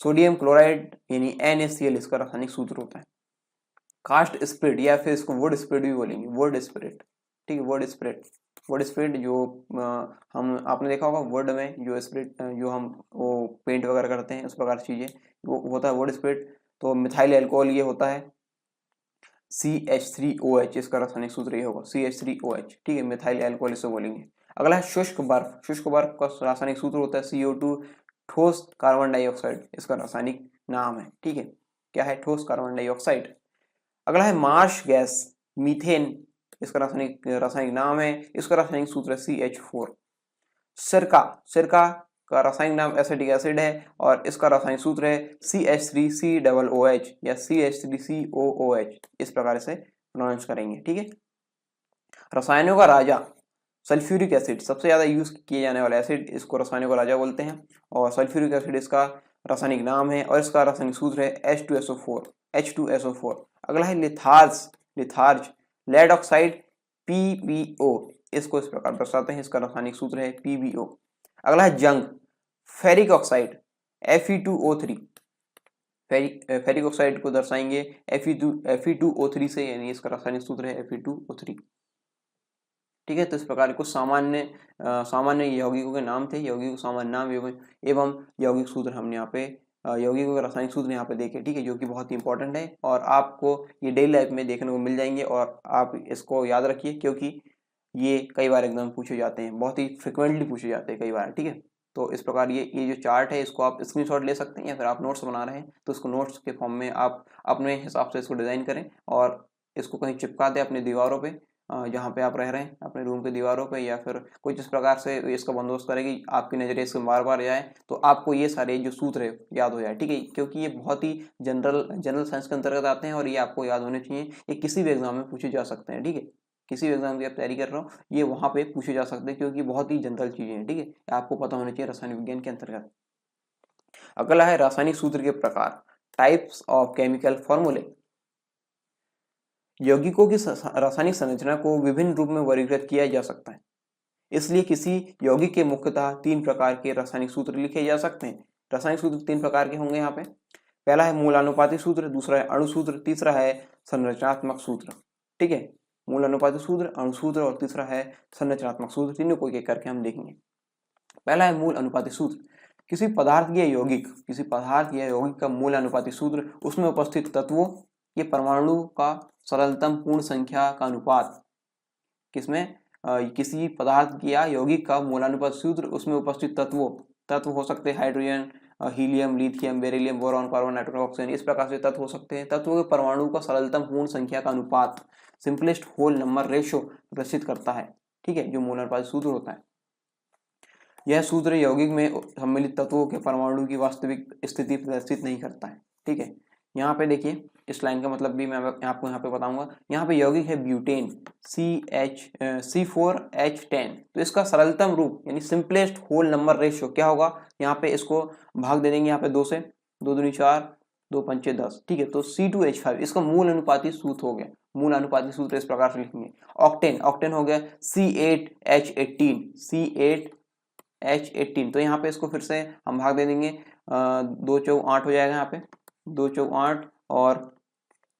सोडियम क्लोराइड यानी NaCl इसका रासायनिक सूत्र होता है। कास्ट स्पिरिट या फिर इसको वुड स्पिरिट भी बोलेंगे, ठीक है, वुड स्पिरिट, वर्ड स्प्रेड जो हम आपने देखा होगा वर्ड में जो स्प्रेड जो हम वो पेंट वगैरह करते हैं उस प्रकार की चीज़ें वो होता है वर्ड स्प्रेड। तो मिथाइल अल्कोहल ये होता है CH3OH, इसका रासायनिक सूत्र ये होगा CH3OH, ठीक है, मिथाइल अल्कोहल इसे बोलेंगे। अगला है शुष्क बर्फ। शुष्क बर्फ का रासायनिक सूत्र होता है CO2, ठोस कार्बन डाइऑक्साइड इसका रासायनिक नाम है, ठीक है, क्या है, ठोस कार्बन डाइऑक्साइड। अगला है मार्श गैस, मीथेन इसका रासायनिक नाम है, इसका रासायनिक सूत्र है CH4। सिरका, सिरका का रासायनिक नाम एसिटिक एसिड है और इसका रासायनिक सूत्र है CH3COOH या CH3COOH, इस प्रकार से प्रोनाउंस करेंगे, ठीक है। रसायनों का राजा सल्फ्यूरिक एसिड, सबसे ज्यादा यूज किए जाने वाला एसिड, इसको रसायनों का राजा बोलते हैं और सल्फ्यूरिक एसिड इसका रासायनिक नाम है और इसका रासायनिक सूत्र है H2SO4। अगला है litharge, litharge lead oxide PbO, इसको इस प्रकार दर्शाते हैं, इसका रासायनिक सूत्र है PbO। अगला है जंग, ferric oxide Fe2O3, ferric oxide को दर्शाएंगे Fe2O3 से, यानी इसका रासायनिक सूत्र है Fe2O3, ठीक है। तो इस प्रकार कुछ सामान्य यौगिकों के नाम थे, यौगिकों सामान्य नाम एवं यौगिक सूत्र हमने यहाँ पे यौगिकों के रासायनिक सूत्र यहाँ पे देखे, ठीक है, जो कि बहुत ही इंपॉर्टेंट है और आपको ये डेली लाइफ में देखने को मिल जाएंगे और आप इसको याद रखिए क्योंकि ये कई बार एग्जाम पूछे जाते हैं, बहुत ही फ्रिक्वेंटली पूछे जाते हैं कई बार, ठीक है। तो इस प्रकार ये जो चार्ट है इसको आप स्क्रीनशॉट ले सकते हैं या फिर आप नोट्स बना रहे हैं तो इसको नोट्स के फॉर्म में आप अपने हिसाब से इसको डिज़ाइन करें और इसको कहीं चिपका दें अपनी दीवारों पे, जहाँ पे आप रह रहे हैं अपने रूम के दीवारों पे, या फिर कुछ इस प्रकार से इसका बंदोबस्त करें कि आपकी नज़रें इसमें बार बार जाए तो आपको ये सारे जो सूत्र है याद हो जाए, ठीक है, क्योंकि ये बहुत ही जनरल साइंस के अंतर्गत आते हैं और ये आपको याद होने चाहिए, ये किसी भी एग्जाम में पूछे जा सकते हैं, ठीक है, किसी भी एग्जाम की आप तैयारी कर रहे हो ये वहाँ पे पूछे जा सकते हैं क्योंकि बहुत ही जनरल चीज़ें हैं, ठीक है, आपको पता होना चाहिए रासायनिक विज्ञान के अंतर्गत। अगला है रासायनिक सूत्र के प्रकार, टाइप्स ऑफ केमिकल फॉर्मूले। यौगिकों की रासायनिक संरचना को विभिन्न रूप में वर्गीकृत किया जा सकता है, इसलिए किसी यौगिक के मुख्यतः 3 प्रकार के रासायनिक सूत्र लिखे जा सकते हैं। रासायनिक सूत्र 3 प्रकार के होंगे यहाँ पे। पहला है मूलानुपाती सूत्र, दूसरा है अणु सूत्र, तीसरा है संरचनात्मक सूत्र, ठीक है, मूलानुपाती सूत्र, अणु सूत्र और तीसरा है संरचनात्मक सूत्र, तीनों को एक करके हम देखेंगे। पहला है मूल अनुपाती सूत्र, किसी पदार्थ या यौगिक का मूल अनुपाती सूत्र उसमें उपस्थित तत्वों के परमाणु का सरलतम पूर्ण संख्या का अनुपात, किसमें किसी पदार्थ या यौगिक का मूलानुपात सूत्र उसमें उपस्थित तत्व हो सकते हैं hydrogen, helium, lithium, beryllium, boron, carbon, nitrogen, oxygen, इस प्रकार से तत्व हो सकते हैं। तत्वों के परमाणु का सरलतम पूर्ण संख्या का अनुपात, सिंपलेस्ट होल नंबर रेशो प्रदर्शित करता है, ठीक है, जो मूल अनुपात सूत्र होता है। यह सूत्र यौगिक में सम्मिलित तत्वों के परमाणु की वास्तविक स्थिति प्रदर्शित नहीं करता है, ठीक है। यहाँ पे देखिए इस लाइन का मतलब भी मैं आपको यहाँ पे बताऊंगा। यहाँ पे यौगिक है ब्यूटेन C4H10, तो इसका सरलतम रूप यानी सिंपलेस्ट होल नंबर रेशियो क्या होगा, यहाँ पे इसको भाग दे देंगे यहाँ पे 2 से, 2 दूनी 4, 2 पंचे 10, ठीक है, तो C2H5 इसका मूल अनुपाती सूत्र हो गया। मूल अनुपाती सूत्र इस प्रकार से लिखेंगे। ऑक्टेन हो गया C8H18, तो यहाँ पे इसको फिर से हम भाग दे देंगे, 2 चौक 8 हो जाएगा, यहाँ पे 2 चौक 8 और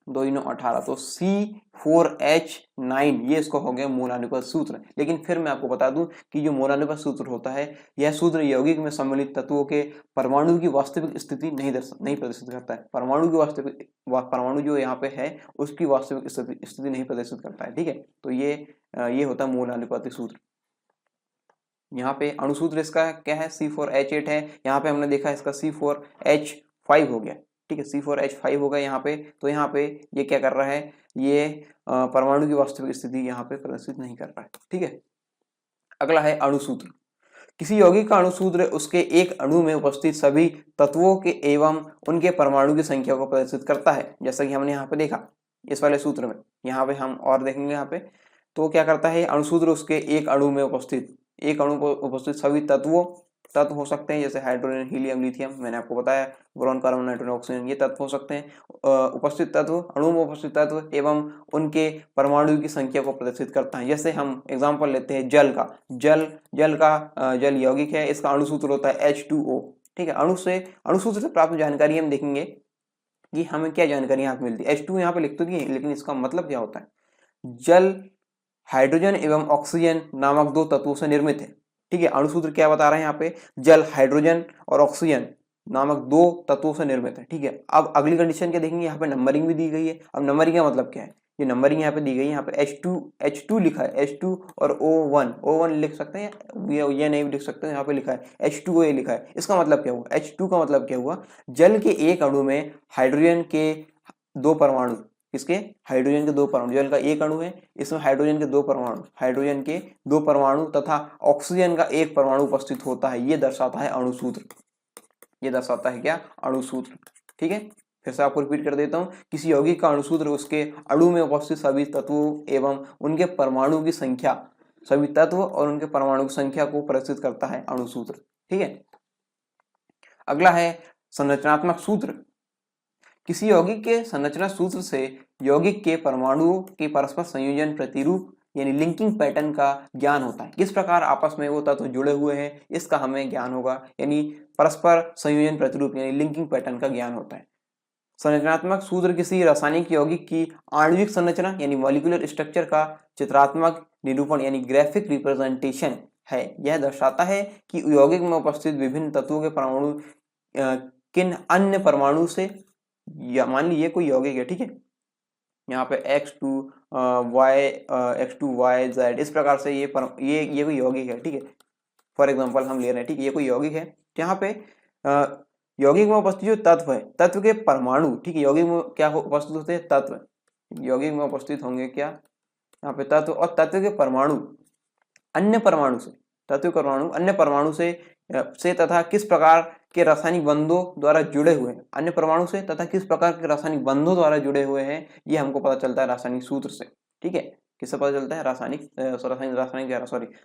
2 9 18, तो C4H9 ये इसको हो गया मूलानुपात सूत्र। लेकिन फिर मैं आपको बता दूं कि जो मूलानुपात सूत्र होता है यह सूत्र यौगिक में सम्मिलित तत्वों के परमाणु की वास्तविक स्थिति नहीं प्रदर्शित करता है। परमाणु जो यहाँ पे है उसकी वास्तविक स्थिति नहीं प्रदर्शित करता है, ठीक है, तो ये होता है मूलानुपाती सूत्र। यहाँ पे अणुसूत्र इसका क्या है, C4H8 है, यहाँ पे हमने देखा इसका C4H5 हो गया, ठीक है, C4H5 हो गया यहाँ पे, तो यहाँ पे ये क्या कर रहा है, ये परमाणु की वास्तविक स्थिति यहाँ पे प्रदर्शित नहीं कर रहा है, ठीक है। अगला है अणुसूत्र, किसी यौगिक का अणुसूत्र उसके एक अणु में उपस्थित सभी तत्वों के एवं उनके परमाणु की संख्या को प्रदर्शित करता है, जैसा कि हमने यहाँ पे देखा इस वाले सूत्र में। यहाँ पे हम और देखेंगे यहाँ पे, तो क्या करता है अणुसूत्र उसके एक अणु में उपस्थित सभी तत्व हो सकते हैं, जैसे हाइड्रोजन, हीलियम, लिथियम, मैंने आपको बताया, बोरॉन, कार्बन, नाइट्रोजन, ऑक्सीजन, ये तत्व हो सकते हैं। उपस्थित तत्व, अणु में उपस्थित तत्व एवं उनके परमाणु की संख्या को प्रदर्शित करता है। जैसे हम एग्जांपल लेते हैं जल का, जल यौगिक है, इसका अणुसूत्र होता है H2O, ठीक है। अणुसूत्र से प्राप्त जानकारी हम देखेंगे कि हमें क्या जानकारी यहाँ पे मिलती है। H2 यहाँ पे लिख तो दिए, लेकिन इसका मतलब क्या होता है, जल हाइड्रोजन एवं ऑक्सीजन नामक दो तत्वों से निर्मित है। ठीक है, अणुसूत्र क्या बता रहे हैं यहाँ पे, जल हाइड्रोजन और ऑक्सीजन नामक दो तत्वों से निर्मित है। ठीक है, अब अगली कंडीशन क्या देखेंगे, यहाँ पे नंबरिंग भी दी गई है। अब नंबरिंग का मतलब क्या है, ये नंबरिंग यहाँ पे दी गई है, यहाँ पे H2 लिखा है, H2 और O1 लिख सकते हैं, ये नहीं लिख सकते, यहाँ पे लिखा है H2O लिखा है। इसका मतलब क्या हुआ, H2 का मतलब क्या हुआ, जल के एक अणु में हाइड्रोजन के दो परमाणु, किसके, हाइड्रोजन के दो परमाणु, जल का एक अणु है, इसमें हाइड्रोजन के दो परमाणु तथा ऑक्सीजन का एक परमाणु उपस्थित होता है। ये दर्शाता है अणुसूत्र, ये दर्शाता है क्या, अणुसूत्र। ठीक है, फिर से आपको रिपीट कर देता हूँ, किसी यौगिक का अणुसूत्र उसके अणु में उपस्थित सभी तत्वों एवं उनके परमाणु की संख्या, सभी तत्व और उनके परमाणु की संख्या को प्रदर्शित करता है अणुसूत्र। ठीक है, अगला है संरचनात्मक सूत्र। किसी यौगिक के संरचना सूत्र से यौगिक के परमाणुओं के परस्पर संयोजन प्रतिरूप यानी लिंकिंग पैटर्न का ज्ञान होता है। किस प्रकार आपस में वो तत्व जुड़े हुए हैं, इसका हमें ज्ञान होगा, यानी परस्पर संयोजन प्रतिरूप यानी लिंकिंग पैटर्न का ज्ञान होता है। संरचनात्मक सूत्र किसी रासायनिक यौगिक की आणविक संरचना यानी मॉलिक्यूलर स्ट्रक्चर का चित्रात्मक निरूपण यानी ग्राफिक रिप्रेजेंटेशन है। यह दर्शाता है कि यौगिक में उपस्थित विभिन्न तत्वों के परमाणु किन अन्य परमाणु से, या मान लीजिए कोई यौगिक है, ठीक है, यहाँ पे X2Y इस प्रकार से ये कोई यौगिक है। ठीक है, फॉर एग्जांपल हम ले रहे हैं, ठीक है, ये कोई यौगिक है, यहाँ पे यौगिक में उपस्थित जो तत्व है, तत्व के परमाणु, ठीक है, यौगिक में क्या उपस्थित होते हैं, तत्व, यौगिक में उपस्थित होंगे क्या, यहाँ पे तत्व, और तत्व के परमाणु अन्य परमाणु से, तत्व के परमाणु अन्य परमाणु से तथा किस प्रकार के रासायनिक बंधों द्वारा जुड़े हुए हैं, अन्य परमाणु से तथा किस प्रकार के रासायनिक बंधों द्वारा जुड़े हुए हैं, ये हमको पता चलता है रासायनिक सूत्र से। ठीक है, किससे पता चलता है,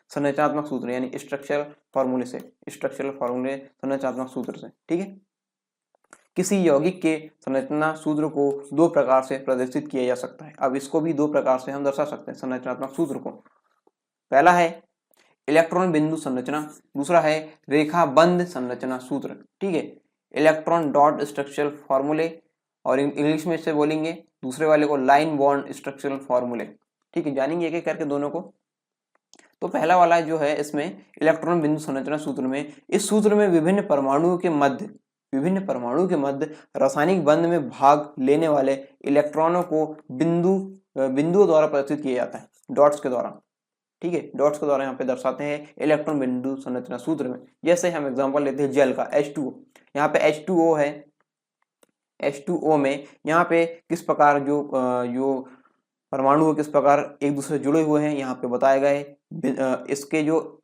संरचनात्मक सूत्र यानी स्ट्रक्चरल फॉर्मूले से, संरचनात्मक सूत्र से। ठीक है, किसी यौगिक के संरचना सूत्र को दो प्रकार से प्रदर्शित किया जा सकता है। अब इसको भी दो प्रकार से हम दर्शा सकते हैं संरचनात्मक सूत्र को। पहला है इलेक्ट्रॉन बिंदु संरचना, दूसरा है रेखा बंध संरचना सूत्र। ठीक है, इलेक्ट्रॉन डॉट स्ट्रक्चरल फॉर्मूले, और इंग्लिश में इससे बोलेंगे दूसरे वाले को लाइन बॉन्ड स्ट्रक्चरल फॉर्मूले। ठीक है, जानेंगे एक एक करके दोनों को। तो पहला वाला जो है इसमें इलेक्ट्रॉन बिंदु संरचना सूत्र में, इस सूत्र में विभिन्न परमाणुओं के मध्य रासायनिक बंध में भाग लेने वाले इलेक्ट्रॉनों को बिंदुओं द्वारा प्रदर्शित किया जाता है, डॉट्स के द्वारा। ठीक है, डॉट्स के द्वारा यहाँ पे दर्शाते हैं इलेक्ट्रॉन बिंदु संरचना सूत्र में। जैसे हम एग्जांपल लेते हैं जल का H2O, यहाँ पे H2O है, H2O में यहाँ पे किस प्रकार जो परमाणु किस प्रकार एक दूसरे से जुड़े हुए हैं यहाँ पे बताए गए। इसके जो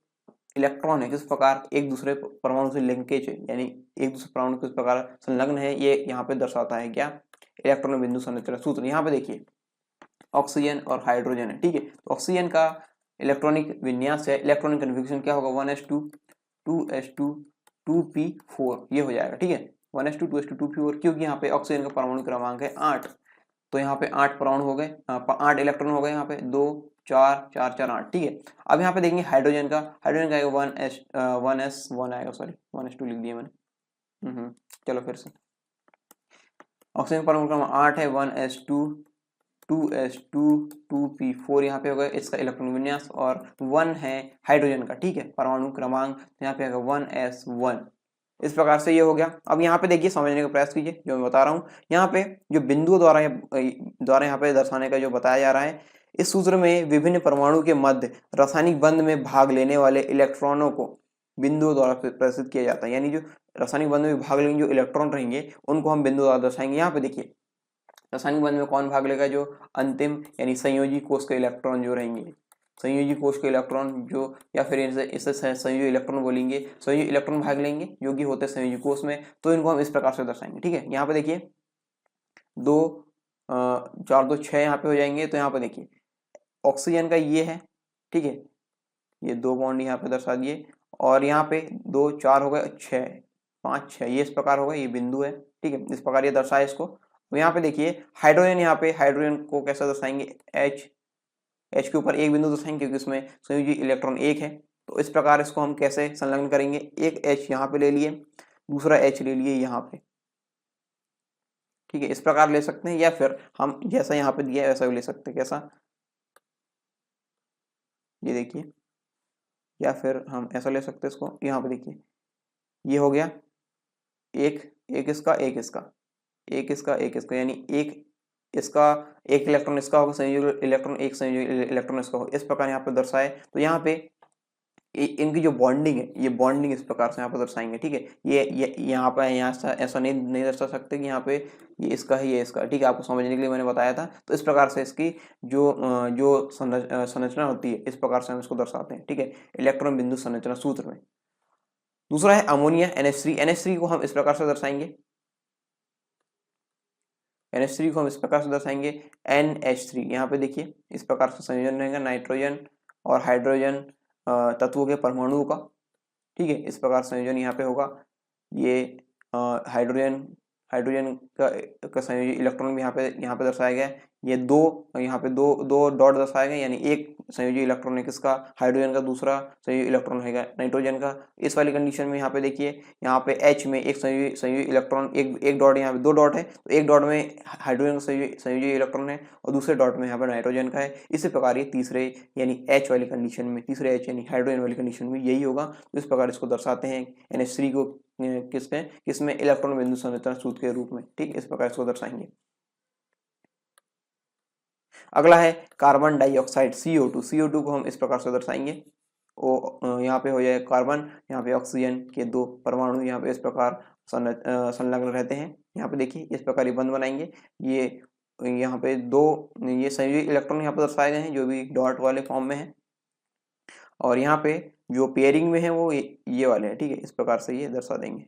इलेक्ट्रॉन है किस प्रकार एक दूसरे परमाणु से लिंकेज है, यानी एक दूसरे परमाणु किस प्रकार संलग्न है, ये यहाँ पे दर्शाता है क्या, इलेक्ट्रॉन बिंदु संरचना सूत्र। यहाँ पे देखिए ऑक्सीजन और हाइड्रोजन है। ठीक है, तो ऑक्सीजन का इलेक्ट्रॉनिक विन्यास है, इलेक्ट्रॉनिक कन्फिग्रेशन क्या होगा, 1s2 2s2 2p4 ये हो जाएगा। ठीक है, 1s2 2s2 2p4, क्योंकि यहाँ पे ऑक्सीजन का परमाणु क्रमांक है 8, तो यहाँ पे 8 परमाणु हो गए, 8 इलेक्ट्रॉन हो गए, यहाँ पे 2 4 4 4 8। ठीक है, अब यहाँ पे देखेंगे हाइड्रोजन का आएगा 1s1 आएगा, सॉरी 1s2 लिख दिया मैंने। चलो फिर से, ऑक्सीजन परमाणु क्रमांक 8 है, 1s2 2s2 2p4 यहाँ पे होगा इसका इलेक्ट्रॉन विन्यास, और 1 है हाइड्रोजन का। ठीक है, परमाणु क्रमांक यहाँ पे आएगा 1s1। इस प्रकार से ये हो गया। अब यहाँ पे देखिए समझने का प्रयास कीजिए जो मैं बता रहा हूँ, यहाँ पे जो बिंदुओं द्वारा यहाँ पे दर्शाने का जो बताया जा रहा है, इस सूत्र में विभिन्न परमाणु के मध्य रासायनिक बंध में भाग लेने वाले इलेक्ट्रॉनों को बिंदुओं द्वारा प्रदर्शित किया जाता है, यानी जो रासायनिक बंध में भाग लेंगे जो इलेक्ट्रॉन रहेंगे उनको हम बिंदु द्वारा दर्शाएंगे। यहाँ पे देखिए रासायनिक बंध में कौन भाग लेगा, जो अंतिम यानी संयोजी कोष के इलेक्ट्रॉन जो रहेंगे, संयोजी कोष के इलेक्ट्रॉन जो, या फिर इसे संयोजी इलेक्ट्रॉन बोलेंगे, संयोजी इलेक्ट्रॉन भाग लेंगे जो कि होते हैं संयोजी कोष में, तो इनको हम इस प्रकार से दर्शाएंगे। ठीक है, यहाँ पे देखिए 2 4 2 6 यहाँ पे हो जाएंगे। तो यहाँ पे देखिए ऑक्सीजन का ये है, ठीक है, ये 2 बॉन्ड यहाँ पे दर्शा दिए, और यहाँ पे 2 4 हो गए, 6 5 6 ये इस प्रकार होगा, ये बिंदु है। ठीक है, इस प्रकार ये दर्शाए इसको। तो यहाँ पे देखिए हाइड्रोजन, यहाँ पे हाइड्रोजन को कैसे दर्शाएंगे, H के ऊपर एक बिंदु दर्शाएंगे क्योंकि इसमें संयोजी इलेक्ट्रॉन एक है, तो इस प्रकार इसको हम कैसे संलग्न करेंगे, एक H यहाँ पे ले लिए, दूसरा H ले लिए यहाँ पे। ठीक है, इस प्रकार ले सकते हैं, या फिर हम जैसा यहाँ पे दिया है वैसा भी ले सकते हैं। कैसा, ये देखिए, या फिर हम ऐसा ले सकते हैं इसको, यहाँ पे देखिए ये हो गया एक एक इसका एक इसका एक इसका एक इसका, यानी एक इसका एक इलेक्ट्रॉन इसका होगा संयोजी इलेक्ट्रॉन, एक संयोजी इलेक्ट्रॉन इसका होगा, इस प्रकार यहाँ पे दर्शाए। तो यहाँ पे इनकी जो बॉन्डिंग है, ये बॉन्डिंग इस प्रकार से यहाँ पर दर्शाएंगे, ठीक है। ये यहाँ पर यहाँ ऐसा नहीं दर्शा सकते कि यहाँ पे ये इसका है ये इसका, ठीक है। आपको समझने के लिए मैंने बताया था। तो इस प्रकार से इसकी जो संरचना होती है, इस प्रकार से हम इसको दर्शाते हैं, ठीक है, इलेक्ट्रॉन बिंदु संरचना सूत्र में। दूसरा है अमोनिया NH3। NH3 को हम इस प्रकार से दर्शाएंगे, NH3 को हम इस प्रकार से दर्शाएंगे NH3। यहाँ पे देखिए इस प्रकार से संयोजन रहेगा नाइट्रोजन और हाइड्रोजन तत्वों के परमाणुओं का, ठीक है। इस प्रकार संयोजन यहाँ पे होगा। ये हाइड्रोजन का संयोजी इलेक्ट्रॉन भी यहाँ पे दर्शाया गया है। ये यहाँ पे दो डॉट दर्शाए गए, यानी एक संयोजी इलेक्ट्रॉन है किसका, हाइड्रोजन का, दूसरा संयोजी इलेक्ट्रॉन है नाइट्रोजन का। इस वाली कंडीशन में यहाँ पे देखिए, यहाँ पे H में एक संयोजी इलेक्ट्रॉन, एक डॉट, यहाँ पे दो डॉट है, तो एक डॉट में हाइड्रोजन का संयोजी इलेक्ट्रॉन है और दूसरे डॉट में यहाँ पे नाइट्रोजन का है। इसी प्रकार ये तीसरे यानी H वाली कंडीशन में, तीसरे H यानी हाइड्रोजन वाली कंडीशन में यही होगा। तो इस प्रकार इसको दर्शाते हैं NH3 को किसमें इलेक्ट्रॉन बिंदु संरचना सूत्र के रूप में, ठीक, इस प्रकार इसको दर्शाएंगे। अगला है कार्बन डाइऑक्साइड CO2। CO2 को हम इस प्रकार से दर्शाएंगे, यहाँ पे हो जाए कार्बन, यहाँ पे ऑक्सीजन के दो परमाणु यहाँ पे इस प्रकार संलग्न रहते हैं। यहाँ पे देखिए इस प्रकार ये बंध बनाएंगे। ये यहाँ पे दो ये संयोजी इलेक्ट्रॉन यहाँ पे दर्शाए गए हैं जो भी डॉट वाले फॉर्म में है, और यहाँ पे जो पेयरिंग में है वो ये वाले हैं, ठीक है। इस प्रकार से ये दर्शा देंगे।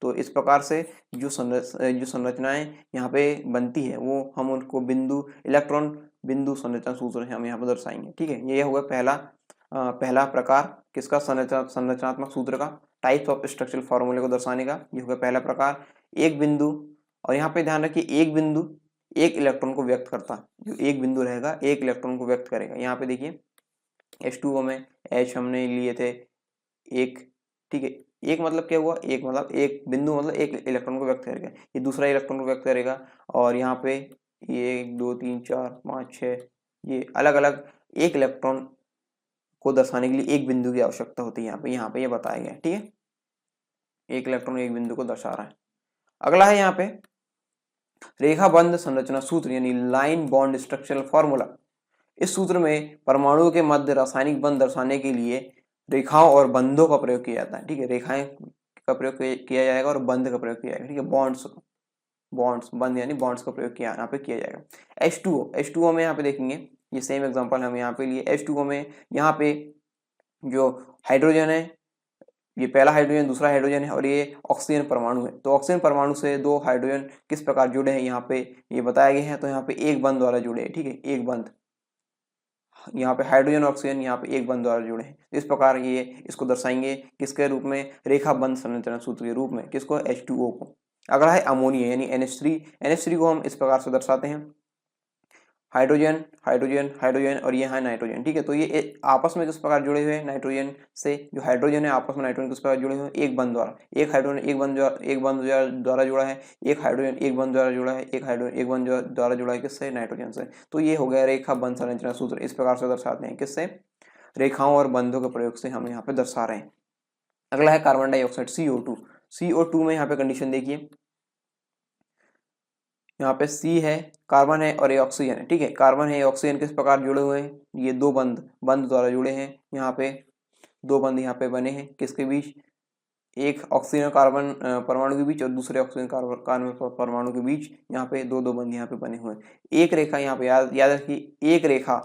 तो इस प्रकार से जो संरचनाएं यहाँ पे बनती है वो हम उनको इलेक्ट्रॉन बिंदु संरचना सूत्र हम यहाँ पर दर्शाएंगे, ठीक है। ये होगा पहला प्रकार किसका, संरचनात्मक सूत्र का, टाइप्स ऑफ स्ट्रक्चरल फॉर्मूले को दर्शाने का। ये होगा पहला प्रकार, एक बिंदु, और यहाँ पे ध्यान रखिए एक बिंदु एक इलेक्ट्रॉन को व्यक्त करता, जो एक बिंदु रहेगा एक इलेक्ट्रॉन को व्यक्त करेगा। यहाँ पे देखिए H2O में H हमने लिए थे एक, ठीक है। एक मतलब क्या हुआ, एक मतलब एक बिंदु मतलब एक इलेक्ट्रॉन को व्यक्त करेगा, ये दूसरा इलेक्ट्रॉन को व्यक्त करेगा। और यहाँ पे ये 1 2 3 4 5 6 ये अलग अलग एक इलेक्ट्रॉन को दर्शाने के लिए एक बिंदु की आवश्यकता होती है। यहाँ पे ये बताया गया, ठीक है, एक इलेक्ट्रॉन एक बिंदु को दर्शा रहा है। अगला है यहाँ पे रेखाबंध संरचना सूत्र यानी लाइन बॉन्ड स्ट्रक्चरल फॉर्मूला। इस सूत्र में परमाणुओं के मध्य रासायनिक बंध दर्शाने के लिए रेखाओं और बंधों का प्रयोग किया जाता है, ठीक है। रेखाएं का प्रयोग किया जाएगा और बंध का प्रयोग किया जाएगा, ठीक है। बॉन्ड्स बंध यानी बॉन्ड्स का प्रयोग यहाँ पे किया जाएगा। H2O में यहाँ पे देखेंगे, ये सेम एग्जांपल हम यहाँ पे लिए। H2O में यहाँ पे जो हाइड्रोजन है, ये पहला हाइड्रोजन दूसरा हाइड्रोजन है और ये ऑक्सीजन परमाणु है। तो ऑक्सीजन परमाणु से दो हाइड्रोजन किस प्रकार जुड़े हैं यहाँ पे ये बताया गया है। तो यहाँ पे एक बंध द्वारा जुड़े हैं, ठीक है, एक बंध, यहाँ पे हाइड्रोजन ऑक्सीजन यहाँ पे एक बंध द्वारा जुड़े हैं। इस प्रकार ये इसको दर्शाएंगे किसके रूप में, रेखा बंध संरचना सूत्र के रूप में, किसको, H2O को। अगला है अमोनिया यानी NH3 को हम इस प्रकार से दर्शाते हैं, हाइड्रोजन हाइड्रोजन हाइड्रोजन और ये है नाइट्रोजन, ठीक है। तो ये आपस में किस प्रकार जुड़े हुए हैं, नाइट्रोजन से जो हाइड्रोजन है आपस में नाइट्रोजन किस प्रकार जुड़े हुए हैं, एक बंध द्वारा, एक हाइड्रोजन एक बंध द्वारा जुड़ा है, एक हाइड्रोजन एक बंध द्वारा जुड़ा है, एक हाइड्रोजन एक बंध द्वारा जुड़ा है किससे, नाइट्रोजन से। तो ये हो गया रेखा बंध संरचना सूत्र, इस प्रकार से दर्शाते हैं, किससे, रेखाओं और बंधों के प्रयोग से हम यहाँ पे दर्शा रहे हैं। अगला है कार्बन डाइऑक्साइड CO2 में यहाँ पे कंडीशन देखिए, यहाँ पे C है, कार्बन है और ये ऑक्सीजन है, ठीक है। कार्बन है ऑक्सीजन किस प्रकार जुड़े हुए हैं, ये दो बंध द्वारा जुड़े हैं। यहाँ पे दो बंध यहाँ पे बने हैं किसके बीच, एक ऑक्सीजन कार्बन परमाणु के बीच और दूसरे ऑक्सीजन कार्बन परमाणु के बीच, यहाँ पे दो बंध यहाँ पे बने हुए हैं। एक रेखा यहाँ पे याद रखिए, एक रेखा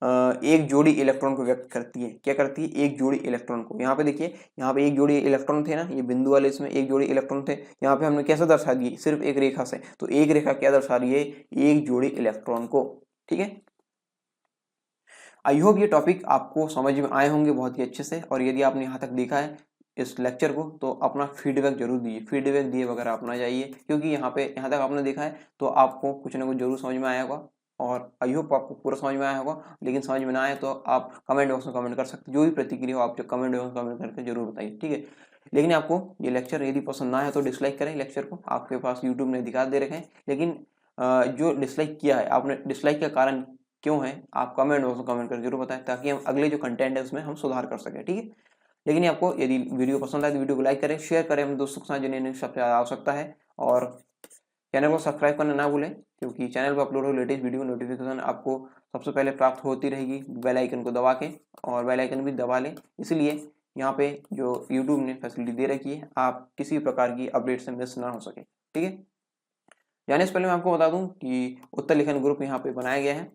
एक जोड़ी इलेक्ट्रॉन को व्यक्त करती है, क्या करती है, एक जोड़ी इलेक्ट्रॉन को। यहाँ पे देखिए, यहाँ पे एक जोड़ी इलेक्ट्रॉन थे ना, ये बिंदु वाले इसमें एक जोड़ी इलेक्ट्रॉन थे, यहाँ पे हमने कैसे दर्शा दिए, सिर्फ एक रेखा से। तो एक रेखा क्या दर्शा रही है, एक जोड़ी इलेक्ट्रॉन को, ठीक है। आई होप ये टॉपिक आपको समझ में आए होंगे बहुत ही अच्छे से, और यदि आपने यहाँ तक देखा है इस लेक्चर को तो अपना फीडबैक जरूर दीजिए, फीडबैक दिए बगैर अपना जाइए, क्योंकि यहाँ तक आपने देखा है तो आपको कुछ ना कुछ जरूर समझ में आया होगा, और आई होप आपको पूरा समझ में आया होगा। लेकिन समझ में ना आए तो आप कमेंट बॉक्स में कमेंट कर सकते हैं, जो भी प्रतिक्रिया हो आप जो कमेंट बॉक्स में कमेंट करके जरूर बताइए, ठीक है। लेकिन आपको ये लेक्चर यदि पसंद ना है तो डिसलाइक करें लेक्चर को, आपके पास यूट्यूब ने अधिकार दे रखे हैं। लेकिन जो डिसलाइक किया है आपने, डिसलाइक का कारण क्यों है, आप कमेंट बॉक्स में कमेंट कर जरूर बताएं, ताकि हम अगले जो कंटेंट है उसमें हम सुधार कर सकें, ठीक है। लेकिन आपको यदि वीडियो पसंद आए तो वीडियो को लाइक करें, शेयर करें अपने दोस्तों के साथ जिन्हें सबसे ज़्यादा आवश्यकता है, और चैनल को सब्सक्राइब करना ना भूलें, क्योंकि चैनल पर अपलोड हो लेटेस्ट वीडियो नोटिफिकेशन आपको सबसे पहले प्राप्त होती रहेगी बेल आइकन को दबा के, और बेल आइकन भी दबा लें। इसलिए यहाँ पे जो यूट्यूब ने फैसिलिटी दे रखी है, आप किसी भी प्रकार की अपडेट से मिस ना हो सके, ठीक है। जाने से पहले मैं आपको बता दूं कि उत्तर लेखन ग्रुप यहाँ पे बनाया गया है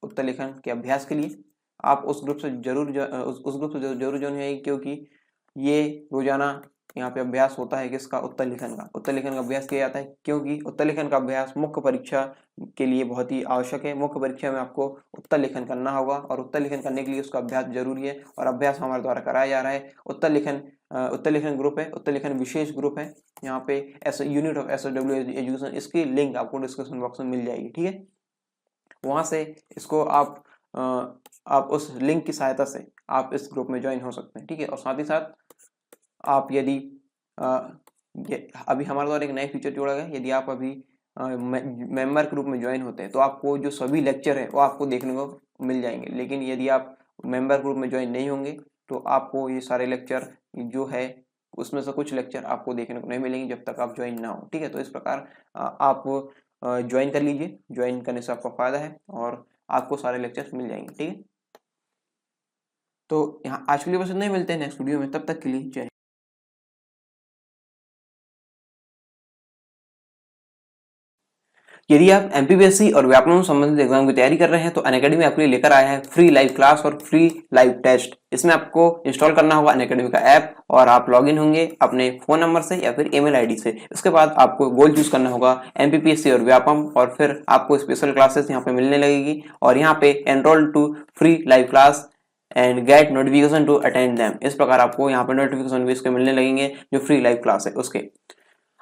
उत्तर लेखन के अभ्यास के लिए। आप उस ग्रुप से उस ग्रुप से जरूर ज्वाइन है, क्योंकि ये रोजाना यहाँ पे अभ्यास होता है किसका, उत्तर लेखन का। उत्तर लेखन का अभ्यास किया जाता है, क्योंकि उत्तर लेखन का अभ्यास मुख्य परीक्षा के लिए बहुत ही आवश्यक है। मुख्य परीक्षा में आपको उत्तर लेखन करना होगा, और उत्तर लेखन करने के लिए उसका अभ्यास जरूरी है, और अभ्यास हमारे द्वारा कराया जा रहा है। उत्तर लेखन ग्रुप है, उत्तर लेखन विशेष ग्रुप है। यहाँ पे यूनिट ऑफ SOW एजुकेशन, इसकी लिंक आपको डिस्क्रिप्शन बॉक्स में मिल जाएगी, ठीक है। वहां से इसको आप उस लिंक की सहायता से आप इस ग्रुप में ज्वाइन हो सकते हैं, ठीक है। और साथ ही साथ आप यदि अभी हमारे द्वारा एक नया फीचर जोड़ा गया है, यदि आप अभी मेंबर ग्रुप में ज्वाइन होते हैं तो आपको जो सभी लेक्चर है वो आपको देखने को मिल जाएंगे। लेकिन यदि आप मेंबर ग्रुप में ज्वाइन नहीं होंगे तो आपको ये सारे लेक्चर जो है उसमें से कुछ लेक्चर आपको देखने को नहीं मिलेंगे जब तक आप ज्वाइन ना हो, ठीक है। तो इस प्रकार आप ज्वाइन कर लीजिए, ज्वाइन करने से आपका फायदा है और आपको सारे लेक्चर्स मिल जाएंगे, ठीक है। तो यहाँ आज के लिए बस इतना ही, मिलते हैं नेक्स्ट वीडियो में, तब तक के लिए जय। यदि आप MPPSC और व्याकरण संबंधित एग्जाम की तैयारी कर रहे हैं तो अनअकैडमी आपके लिए लेकर आया है फ्री लाइव क्लास और फ्री लाइव टेस्ट। इसमें आपको इंस्टॉल करना होगा अनअकैडमी का ऐप, और आप लॉगिन होंगे अपने फोन नंबर से या फिर ईमेल आईडी से। इसके बाद आपको गोल चूज करना होगा MPPSC और व्यापम, और फिर आपको स्पेशल क्लासेस यहाँ पे मिलने लगेगी, और यहाँ पे enrol to free live class and get notification to attend them. इस प्रकार आपको यहाँ पे नोटिफिकेशन भी इसके मिलने लगेंगे जो फ्री लाइव क्लास है उसके।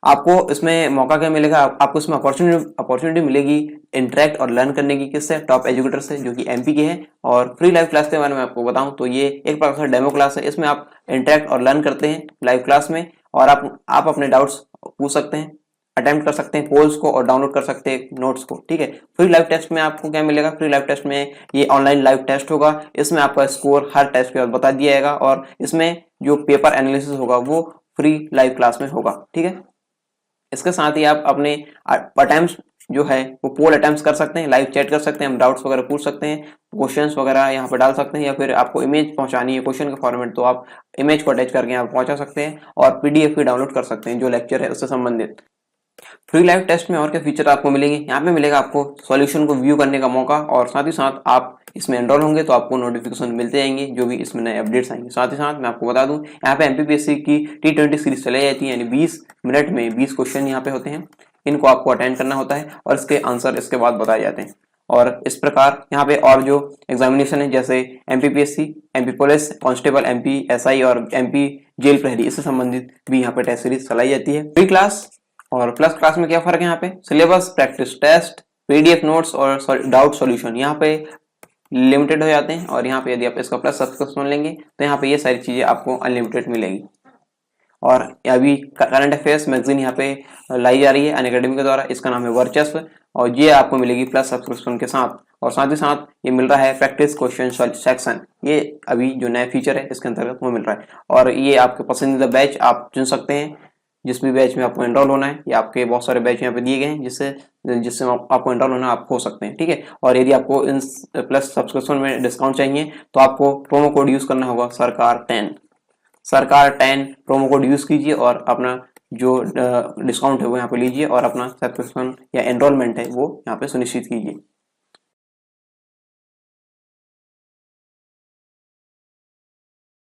आपको इसमें मौका क्या मिलेगा, आपको इसमें अपॉर्चुनिटी मिलेगी इंटरेक्ट और लर्न करने की, किससे, टॉप एजुकेटर से जो कि MP के हैं। और फ्री लाइव क्लास के बारे में आपको बताऊं तो ये एक प्रकार से डेमो क्लास है। इसमें आप इंटरेक्ट और लर्न करते हैं लाइव क्लास में, और आप अपने डाउट्स पूछ सकते हैं, अटेम्प्ट कर सकते हैं पोल्स को, और डाउनलोड कर सकते हैं नोट्स को, ठीक है। फ्री लाइव टेस्ट में आपको क्या मिलेगा, फ्री लाइव टेस्ट में ये ऑनलाइन लाइव टेस्ट होगा। इसमें आपका स्कोर हर टेस्ट के बाद बता दिया जाएगा, और इसमें जो पेपर एनालिसिस होगा वो फ्री लाइव क्लास में होगा, ठीक है। इसके साथ ही आप अपने अटेम्प्ट्स जो है वो पोल अटेम्प्ट्स कर सकते हैं, लाइव चैट कर सकते हैं, हम डाउट्स वगैरह पूछ सकते हैं, क्वेश्चंस वगैरह यहाँ पे डाल सकते हैं, या फिर आपको इमेज पहुंचानी है क्वेश्चन के फॉर्मेट तो आप इमेज को अटैच करके यहाँ पहुंचा सकते हैं, और PDF भी डाउनलोड कर सकते हैं जो लेक्चर है उससे संबंधित। फ्री लाइव टेस्ट में और क्या फीचर आपको मिलेंगे, यहाँ पे मिलेगा आपको सॉल्यूशन को व्यू करने का मौका, और साथ ही साथ आप इसमें एनरोल होंगे तो आपको नोटिफिकेशन मिलते जाएंगे जो भी इसमें नए अपडेट्स आएंगे। साथ ही साथ मैं आपको बता दूं यहाँ पे MPPSC की T20 सीरीज चलाई जाती है, यानी 20 मिनट में 20 क्वेश्चन यहाँ पे होते हैं, इनको आपको अटेंड करना होता है और इसके आंसर इसके बाद बताए जाते हैं। और इस प्रकार यहाँ पे और जो एग्जामिनेशन है जैसे MPPSC, MP police constable, MP SI और MP जेल प्रहरी, इससे संबंधित भी यहाँ पे टेस्ट सीरीज चलाई जाती है। फ्री क्लास और प्लस क्लास में क्या फर्क है, यहाँ पे syllabus, practice test, PDF notes और डाउट सॉल्यूशन यहाँ पे लिमिटेड हो जाते हैं, और यहाँ पे यदि आप इसका प्लस सब्सक्रिप्शन लेंगे तो यहाँ पे ये सारी चीजें आपको अनलिमिटेड मिलेगी। और अभी करंट अफेयर्स मैगजीन यहाँ पे लाई जा रही है अनअकैडमी के द्वारा, इसका नाम है वर्चस्व, और ये आपको मिलेगी प्लस सब्सक्रिप्शन के साथ। और साथ ही साथ ये मिल रहा है प्रैक्टिस क्वेश्चन सेक्शन, ये अभी जो नया फीचर है इसके अंतर्गत वो मिल रहा है। और ये आपके पसंदीदा बैच आप चुन सकते हैं, जिस भी बैच में आपको एनरोल होना है, या आपके बहुत सारे बैच यहाँ पे दिए गए हैं जिससे आपको एनरोल होना आप हो सकते हैं, ठीक है। और यदि आपको इन प्लस सब्सक्रिप्शन में डिस्काउंट चाहिए तो आपको प्रोमो कोड यूज करना होगा सरकार 10 प्रोमो कोड यूज कीजिए, और अपना जो डिस्काउंट है वो यहाँ पे लीजिए, और अपना सब्सक्रिप्शन या एनरोलमेंट है वो यहाँ पे सुनिश्चित कीजिए।